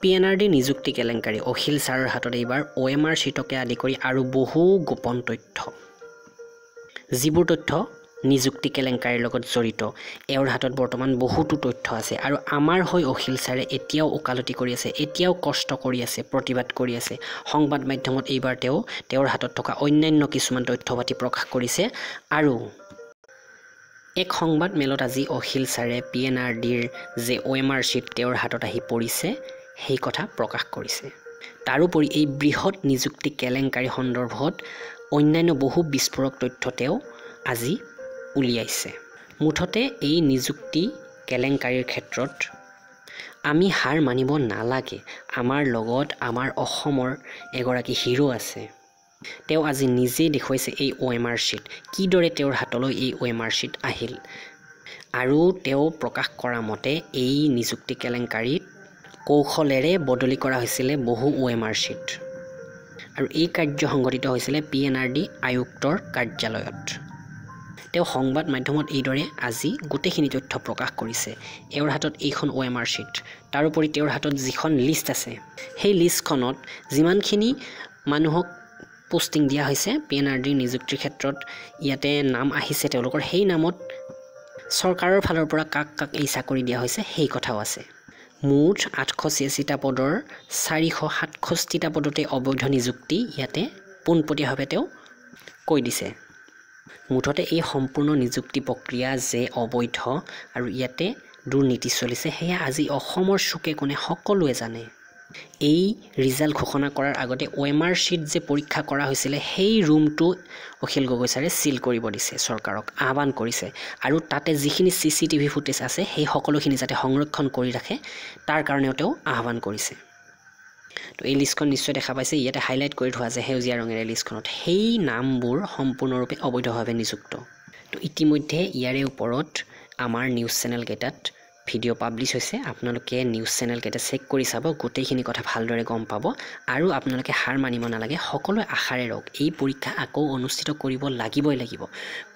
PNRD নিযুক্তি কেলেংকাৰী অখিল ছাৰৰ হাতত এইবাৰ OMR চিটকে আদি কৰি আৰু বহু গোপন তথ্য যিবোৰ তথ্য নিযুক্তি কেলেংকাৰীৰ লগত জড়িত এওঁৰ হাতত বৰ্তমান বহুতো তথ্য আছে আৰু আমাৰ হৈ অখিল ছাৰে এতিয়াও ওকালতি কৰি আছে এতিয়াও কষ্ট কৰি আছে প্ৰতিবাদ কৰি আছে সংবাদ মাধ্যমত এইবাৰ তেওঁৰ হাতত থকা অন্যান্য কিছুমান তথ্যপাতি প্ৰকাশ কৰিছে আৰু এক সংবাদ মেলত আজি অখিল ছাৰে PNRDৰ যে OMR চিট তেওঁৰ হাতত আহি পৰিছে সেই কথা প্ৰকাশ কৰিছে তাৰোপৰি এই বৃহৎ নিযুক্তি কেলেংকাৰী সন্দৰ্ভত অন্যান্য বহু বিস্ফোৰক তথ্য তেওঁ আজি উলিয়াইছে মুঠতে এই নিযুক্তি কেলেংকাৰীৰ ক্ষেত্ৰত আমি হাৰ মানিব নালাগে আমাৰ লগত আমাৰ অসমৰ এগৰাকী হিৰো আছে তেওঁ আজি নিজে দেখুৱাইছে এই OMR চিট কিদৰে তেওঁৰ হাতলৈ এই OMR চিট আহিল আৰু তেওঁ প্ৰকাশ কৰা মতে এই নিযুক্তি কেলেংকাৰীত কৌশলেৰে বদলি কৰা হৈছিল বহু OMR চিট আৰু এই কাৰ্য সংঘটিত হৈছিল PNRD আয়ুক্তৰ কাৰ্যালয়ত তেওঁ সংবাদ মাধ্যমত এইদৰে আজি গোটেইখিনি তথ্য প্ৰকাশ কৰিছে এওঁৰ হাতত এইখন OMR চিট তাৰোপৰি তেওঁৰ হাতত যিখন লিষ্ট আছে সেই লিষ্টখনত যিমানখিনি মানুহক পোষ্টিং দিয়া হৈছে PNRD নিযুক্তিৰ ক্ষেত্ৰত ইয়াতে নাম আহিছে তেওঁলোকৰ সেই নামত চৰকাৰৰ ফালৰ পৰা কাক এই চাকৰি দিয়া হৈছে সেই কথাও আছে মুঠ 886টা পদৰ 467টা পদতে অবৈধ নিযুক্তি ইয়াতে পোনপটীয়াভাৱে তেওঁ কৈ দিছে মুঠতে এই সম্পূৰ্ণ নিযুক্তি প্ৰক্ৰিয়া যে অবৈধ আৰু ইয়াতে দুৰ্নীতি চলিছে সেয়া আজি অসমৰ চুকে কোণে সকলোৱে জানে এই ৰিজাল্ট ঘোষণা কৰাৰ আগতে OMR চিট যে পৰীক্ষা কৰা হৈছিল সেই ৰুমটো অখিল গগৈ ছাৰে সিল কৰিব দিছে চৰকাৰক আহ্বান কৰিছে আৰু তাতে যিখিনি CCTV ফুটেজ আছে সেই সকলোখিনি যাতে সংৰক্ষণ কৰি ৰাখে তাৰ কাৰণেও তেওঁ আহ্বান কৰিছে তো এই লিষ্টখন নিশ্চয় দেখা পাইছে ইয়াতে হাইলাইট কৰি থোৱা আছে সেউজীয়া ৰঙেৰে লিষ্টখনত সেই নামবোৰ সম্পূৰ্ণৰূপে অবৈধভাৱে নিযুক্ত তো ইতিমধ্যে ইয়াৰে ওপৰত আমাৰ নিউজ চেনেল কেইটাত ভিডিও পাবলিশ হৈছে আপোনালোকে নিউজ চেনেল কেইটা চেক কৰি চাব গোটেইখিনি কথা ভালদৰে গম পাব আৰু আপোনালোকে হাৰ মানিব নালাগে সকলো আশাৰে ৰওক এই পৰীক্ষা আকৌ অনুষ্ঠিত কৰিব লাগিব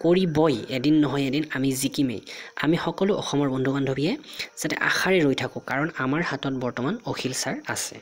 কৰিবই এদিন নহয় এদিন আমি জিকিমেই আমি সকলো অসমৰ বন্ধু বান্ধৱীয়ে যাতে আশাৰে ৰৈ থাকো কাৰণ আমাৰ হাতত বৰ্তমান অখিল ছাৰ আছে